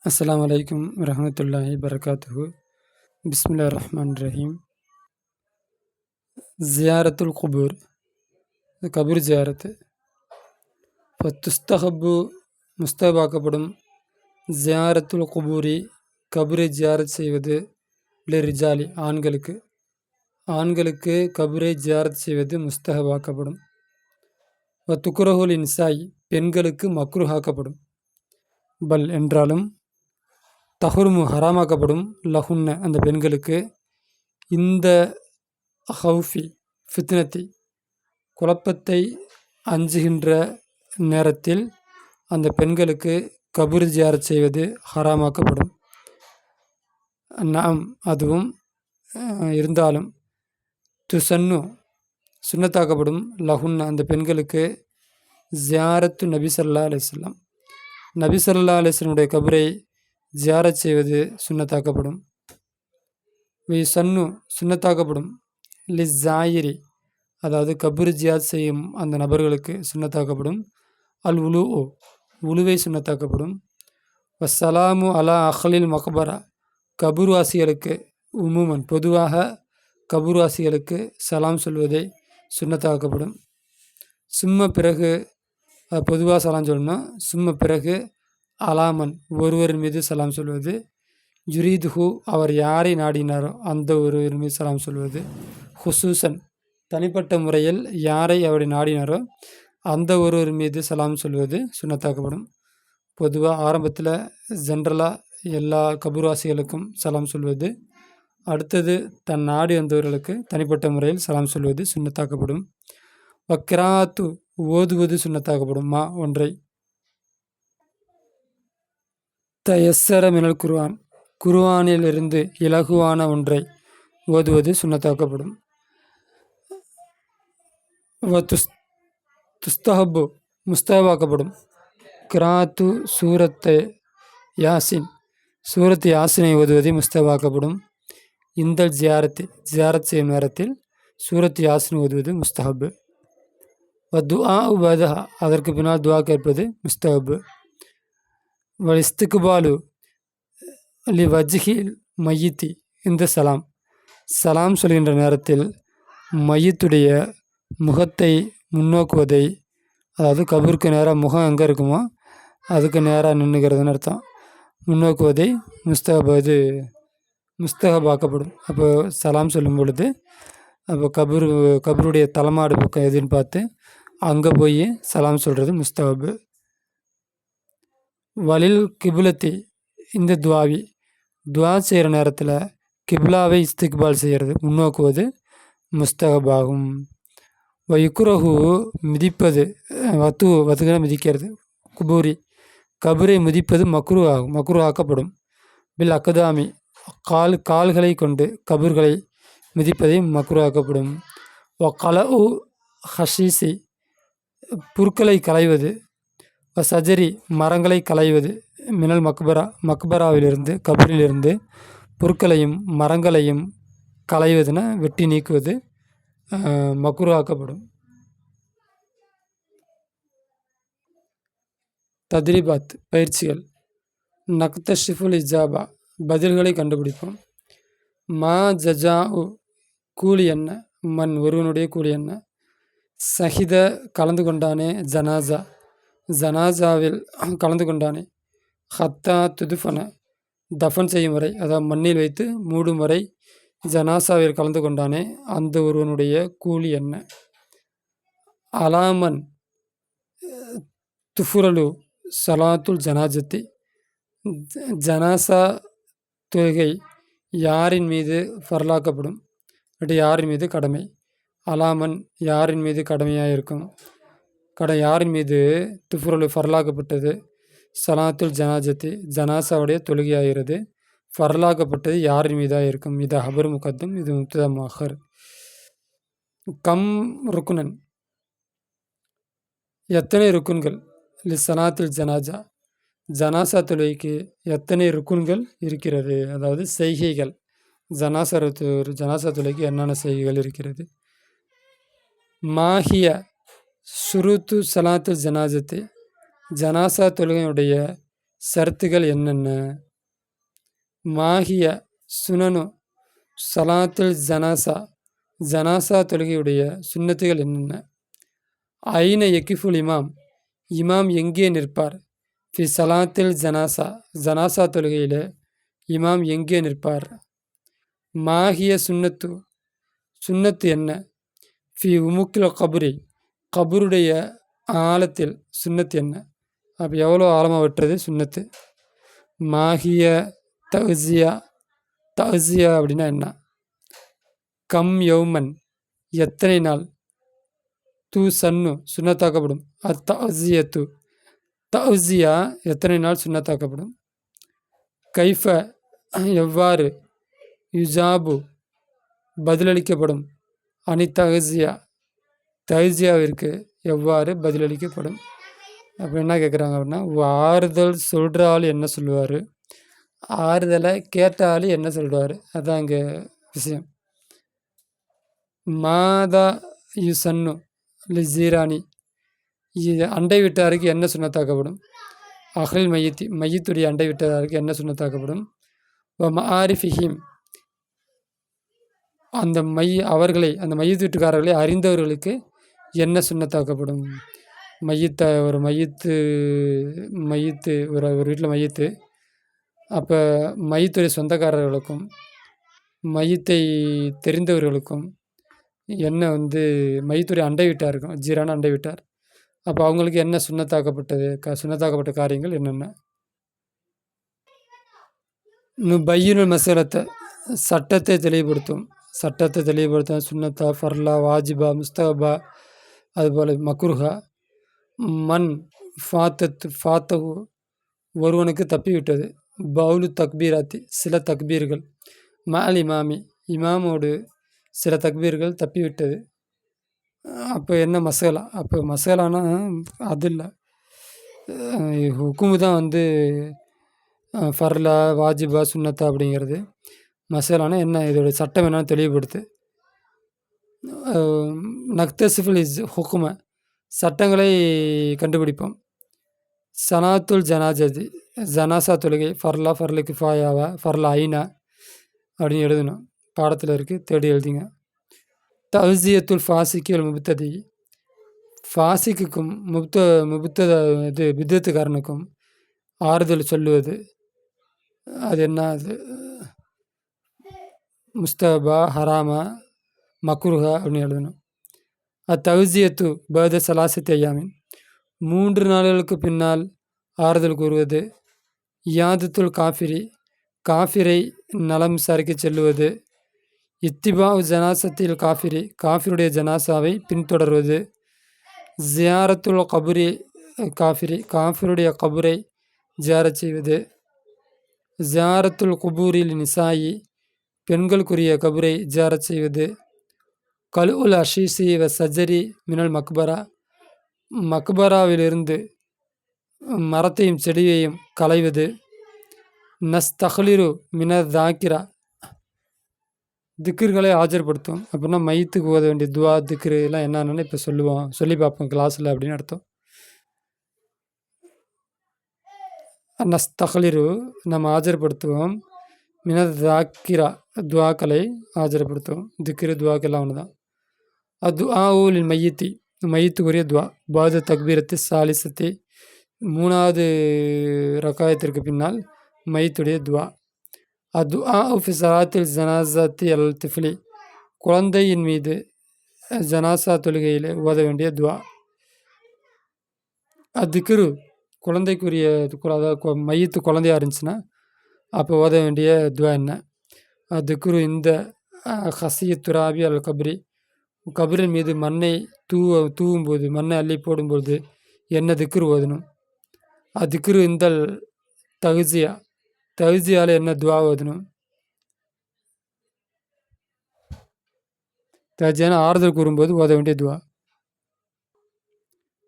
அஸ்ஸலாமு அலைக்கும் வரஹ்மத்துல்லாஹி பரகாத்துஹு. பிஸ்மில்லாஹிர் ரஹ்மானிர் ரஹீம். ஜியாரத்துல் குபூர், கபூர் ஜியாரத்து. துஸ்தஹப்பு, முஸ்தபாக்கப்படும். ஜியாரத்துல் குபூரி, கபூரை ஜியாரத் செய்வது. ரிஜாலி, ஆண்களுக்கு. ஆண்களுக்கு கபூரை ஜியாரத் செய்வது முஸ்தஹபாக்கப்படும். துக்குரஹுல் இன்சாய், பெண்களுக்கு மக்ருஹாக்கப்படும். பல் என்றாலும் தஹுர்மு, ஹராமாக்கப்படும். லஹுன்ன, அந்த பெண்களுக்கு. இந்த ஹவுஃபி, ஃபித்னத்தி, குழப்பத்தை அஞ்சுகின்ற நேரத்தில் அந்த பெண்களுக்கு கபூர் ஜியாரத் செய்வது ஹராமாக்கப்படும். நாம், அதுவும் இருந்தாலும் துசன்னு, சுன்னத்தாக்கப்படும். லஹுன்ன, அந்த பெண்களுக்கு. ஜியாரத்து நபி ஸல்லல்லாஹு அலைஹி வஸல்லம், நபி ஸல்லல்லாஹு அலைஹி வஸல்லமுடைய கபரை ஜியாரத் செய்வது சுன்னத்தாக்கப்படும். சன்னு, சுன்னத்தாக்கப்படும். லிஸ்ஸாயிரி, அதாவது கபூர் ஜியாரத் செய்யும் அந்த நபர்களுக்கு சுன்னத்தாக்கப்படும். அல் உலு, உலுவை சுன்னத்தாக்கப்படும். வஸ்ஸலாமு அலா அஹ்லில் மக்பரா, கபூர்வாசிகளுக்கு. உமுமன், பொதுவாக கபூர்வாசிகளுக்கு சலாம் சொல்வதை சுன்னத்தாக்கப்படும். சும்ம, பிறகு, பொதுவாக சலாம் சொல்லணும். சும்ம, பிறகு, அலாமன், ஒருவரின் மீது சலாம் சொல்வது. யுரீதுஹு, அவர் யாரை நாடினாரோ அந்த ஒருவரின் மீது சலாம் சொல்வது. ஹுசூசன், தனிப்பட்ட முறையில் யாரை அவரை நாடினாரோ அந்த ஒருவர் மீது சலாம் சொல்வது சுன்னத்தாக்கப்படும். பொதுவாக ஆரம்பத்தில் ஜென்ரலாக எல்லா கபூர்வாசிகளுக்கும் சலாம் சொல்வது. அடுத்தது தன் நாடி வந்தவர்களுக்கு தனிப்பட்ட முறையில் சலாம் சொல்வது சுன்னத்தாக்கப்படும். வக்ராத்து, ஓதுவது சுன்னத்தாக்கப்படும். மா, ஒன்றை. தயஸ்ஸர மினல் குர்ஆன், குர்ஆனிலிருந்து இலகுவான ஒன்றை ஓதுவது சுன்னத்தாக்கப்படும். துஸ்தஹப்பு, முஸ்தஹபாக்கப்படும். கிராத்து சூரத்தை யாசின், சூரத் யாசினை ஓதுவதை முஸ்தஹபாக்கப்படும். இந்த ஜியாரத் செய்யும் நேரத்தில் சூரத் யாசின் ஓதுவது முஸ்தஹப். துஆ பதஹா, அதற்கு பின்னால் துஆ கேட்பது முஸ்தஹப். இஸ்திக்பாலு லி வஜ்ஹில் மையித்தி, இந்த சலாம், சலாம் சொல்கின்ற நேரத்தில் மையத்துடைய முகத்தை முன்னோக்குவதை, அதாவது கபூருக்கு நேராக முகம் எங்கே இருக்குமோ அதுக்கு நேராக நின்றுக்கிறதுன்னு அர்த்தம். முன்னோக்குவதை முஸ்தஹபாக்கப்படும். அப்போ சலாம் சொல்லும் பொழுது அப்போ கபூருடைய தலைமாடு பக்கம் எதுன்னு பார்த்து அங்கே போய் சலாம் சொல்கிறது முஸ்தஹப். வலில் கிபுலத்தி, இந்த துவா செய்கிற நேரத்தில் கிப்லாவை இஸ்திக்பால் செய்கிறது, முன்னோக்குவது முஸ்தஹப் ஆகும். யுக்ரஹு, மிதிப்பது. வத்துகளை மிதிக்கிறது. குபூரி, கபூரை மிதிப்பது மக்ரூ ஆகும், மக்ரூ ஆக்கப்படும். பில் அக்கதாமி, கால்களை கொண்டு கபூர்களை மிதிப்பதை மக்ரூ ஆக்கப்படும். கலஉ ஹஷீசி, புற்களை களைவது. சஜரி, மரங்களை களைவது. மினல் மக்பரா, மக்பராவிலிருந்து, கபூரிலிருந்து புற்களையும் மரங்களையும் களைவதுன்னா வெட்டி நீக்குவது மக்ரூ ஆக்கப்படும். தத்ரிபாத், பயிற்சிகள். நக்தஷிஃபுல் இஜாபா, பதில்களை கண்டுபிடிப்போம். மா ஜஜாஉ, கூலி என்ன. மண், ஒருவனுடைய கூலி என்ன. சஹித, கலந்து கொண்டானே. ஜனாசா, ஜனாசாவில் கலந்து கொண்டானே. ஹத்தா துதுஃபன, தஃபன் செய்யும் வரை, அதாவது மண்ணில் வைத்து மூடும் வரை ஜனாசாவில் கலந்து கொண்டானே அந்த ஒருவனுடைய கூலி என்ன. அலாமன் துஃபுரலு சலாத்துல் ஜனாஜத்தி, ஜனாசா தொழுகை யாரின் மீது ஃபர்லாக்கப்படும், யாரின் மீது கடமை. அலாமன், யாரின் மீது கடமையாக இருக்கும். யாரின் மீது துஃபுரலு ஃபர்லாக்கப்பட்டது. சலாத்துல் ஜனாஜத்தி, ஜனாசாவுடைய தொழுகையாகிறது. ஃபர்லாக்கப்பட்டது யாரின் மீதாக இருக்கும். இது ஹபர் முகத்தம், இது முப்ததா முஅக்கர். கம் ருக்குனன், எத்தனை ருக்குன்கள். லி சலாத்துல் ஜனாஜா, ஜனாசா தொழுகைக்கு எத்தனை ருக்குன்கள் இருக்கிறது, அதாவது செய்கைகள். ஜனாசா தொழுகைக்கு என்னென்ன செய்கைகள் இருக்கிறது. மாஹிய சுருத்து சலாத்துல் ஜனாஜத்தை, ஜனாசா தொழுகையுடைய ஷர்த்துகள் என்னென்ன? மாஹிய சுனனு சலாத்துல் ஜனாசா ஜனாசா தொழுகையுடைய சுன்னத்துகள் என்னென்ன? ஐன யக்கிஃபுல் இமாம் இமாம் எங்கே நிற்பார்? ஃபி சலாத்தில் ஜனாசா ஜனாசா தொழுகையில் இமாம் எங்கே நிற்பார்? மாஹிய சுன்னத்து சுன்னத்து என்ன? ஃபி உமுக்கில் கபுரி கபருடைய ஆழத்தில் சுன்னத்து என்ன? அப்போ எவ்வளோ ஆழமாக வெட்டுறது சுன்னத்து? மாஹிய தஹ்சியா தஹ்சியா அப்படின்னா என்ன? கம் யௌமன் எத்தனை நாள்? தூ சன்னு சுன்னத்தாக்கப்படும். அத்தஹ்சியத்து தஹ்சியா எத்தனை நாள் சுன்னத்தாக்கப்படும்? கைஃப எவ்வாறு? யுஜாபு பதிலளிக்கப்படும். அனி தஹ்சியா தஹ்சியாவிற்கு எவ்வாறு பதிலளிக்கப்படும்? அப்போ என்ன கேட்குறாங்க அப்படின்னா, ஆறுதல் சொல்கிற ஆள் என்ன சொல்லுவார், ஆறுதலை கேட்ட ஆள் என்ன சொல்லுவார், அதான் இங்கே விஷயம். மாதா யுசன்னு லிசீரானி அண்டை விட்டாருக்கு என்ன சுன்னத்தாக்கப்படும்? அகல் மையத்தி மையத்துடைய அண்டை விட்டாருக்கு என்ன சுன்னத்தாக்கப்படும்? மஆரிஃபிஹிம் அந்த அவர்களை அந்த மையத்து வீட்டுக்காரர்களை அறிந்தவர்களுக்கு என்ன சுன்னத்தாக்கப்படும்? ஒரு மையத்து ஒரு வீட்டில் மையத்து, அப்போ மையத்துடைய சொந்தக்காரர்களுக்கும் மையத்தை தெரிந்தவர்களுக்கும் என்ன மையத்துடைய அண்டை வீட்டார் இருக்கும், ஜீரான அண்டை வீட்டார், அப்போ அவங்களுக்கு என்ன சுன்னத்தாக்கப்பட்ட காரியங்கள் என்னென்ன? பையினுல் மசலத்தை சட்டத்தை தெளிவுபடுத்தும். சட்டத்தை தெளிவுபடுத்தும். சுன்னத்தா, ஃபர்லா, வாஜிபா, முஸ்தகபா, அதுபோல் மக்ருஹா. மண் ஃபாத்தகு ஒருவனுக்கு தப்பிவிட்டது. பவுலு தக்பீராத்தி சில தக்பீர்கள். மால் இமாமி இமாமோடு சில தக்பீர்கள் தப்பிவிட்டது. அப்போ என்ன மசாலா? அப்போ மசாலானா அது இல்லை, ஹுக்குமு தான் ஃபர்லா, வாஜிபா, சுன்னத்தா அப்படிங்கிறது. மசாலானா என்ன, இதோடைய சட்டம் என்னன்னு தெளிவுபடுத்து. நக்தசிஃபில் இஸ் ஹுக்கும சட்டங்களை கண்டுபிடிப்போம். சனாத்துல் ஜனாஜதி ஜனாசா தொழுகை ஃபர்லா, ஃபர்லு கிஃபாயாவா, ஃபர்லா ஐனா அப்படின்னு எழுதணும். பாடத்தில் இருக்குது, தேடி எழுதிங்க. தஹ்சியத்துல் ஃபாசிக்கு முபத்ததி ஃபாசிக்குக்கும் பித்தத்துக்காரனுக்கும் ஆறுதல் சொல்லுவது. அது என்ன? அது முஸ்தபா, ஹராமா, மக்ருஹா அப்படின்னு எழுதணும். தஹ்சியத்து பத சலாசத்தி ஐயாமின் 3 நாள்களுக்கு பின்னால் ஆறுதல் கூறுவது. யாதத்துல் காஃபிரை நலம் விசாரிக்க செல்லுவது. இத்திபா ஜனாசத்தில் காஃபிருடைய ஜனாசாவை பின்தொடர்வது. ஜியாரத்துல் கபுரி காஃபிருடைய கபுரை ஜியாரத் செய்வது. ஜியாரத்துல் குபூரில் நிசாயி பெண்களுக்குரிய கபுரை ஜியாரத் செய்வது. கலுல் அஷீசி வ சஜரி மினல் மக்பராவிலிருந்து மரத்தையும் செடியையும் களைவது. நஸ்தஹ்லிரு மினர் தாக்கிரா திக்ர்களை ஆஜர்படுத்தும். அப்படின்னா மையத்துக்கு ஓத வேண்டிய துவா திக்ரு எல்லாம் என்னென்னு இப்போ சொல்லி பார்ப்போம் கிளாஸில் அப்படின்னு அர்த்தம். நஸ்தஹ்லிரு நம்ம ஆஜர்படுத்துவோம். மினர் தாக்கிரா துவாக்களை ஆஜர்படுத்துவோம். திக்ரு துவாக்கெல்லாம் ஒன்று தான். துஆ ஊலில் மையத்துக்குரிய துவா பாத தக்பீரத்து சாலிசத்தி 3வது ரக்காயத்திற்கு பின்னால் மையத்துடைய துவா. துஆ ஃபி ஸலாத்தில் ஜனாஸாத்தி அல் திஃப்லி குழந்தையின் மீது ஜனாசா தொழுகையில் ஓத வேண்டிய துவா. திக்ரு குழந்தைக்குரிய, அதாவது மையத்து குழந்தையாக இருந்துச்சுன்னா அப்போ ஓத வேண்டிய துவா என்ன? திக்ரு இந்த ஹசிய துராபி அல் கபரின் மீது மண்ணை தூவும்போது, மண்ணை அள்ளி போடும்போது என்ன திக்ரு ஓதணும்? திக்ரு இந்த தஹ்சியாவில் என்ன துவா ஓதணும்? தஹ்சியான ஆறுதல் கூறும்போது ஓத வேண்டிய துவா.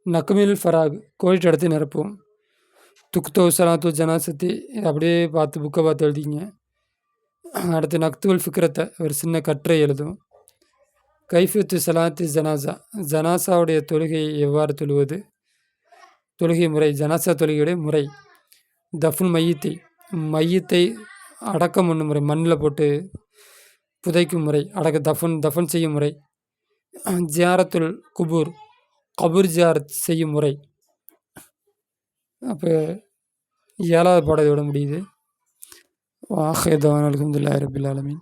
நக்மில் ஃபராக் கோழிட்டடத்தை நிரப்புவோம். துக்தோ சலாத்து ஜனாசத்தி அப்படியே புக்கை பார்த்து எழுதிங்க. அடுத்து நக்துல் ஃபிக்ரத்தை ஒரு சின்ன கட்டுரை எழுதும். கைஃபியத்து சலாத்தி ஜனாசாவுடைய தொழுகை எவ்வாறு தொழுவது, தொழுகை முறை, ஜனாசா தொழுகையுடைய முறை. தஃபுன் மையத்தை மையத்தை அடக்கம் பண்ணும் முறை, மண்ணில் போட்டு புதைக்கும் முறை, தஃபன் செய்யும் முறை. ஜியாரத்துல் குபூர் கபூர் ஜியாரத் செய்யும் முறை. அப்போ 7வது பாடம் இதோட முடியுது. வாஹிர் தவானா அல்ஹம்துலில்லாஹி ரப்பில் ஆலமீன்.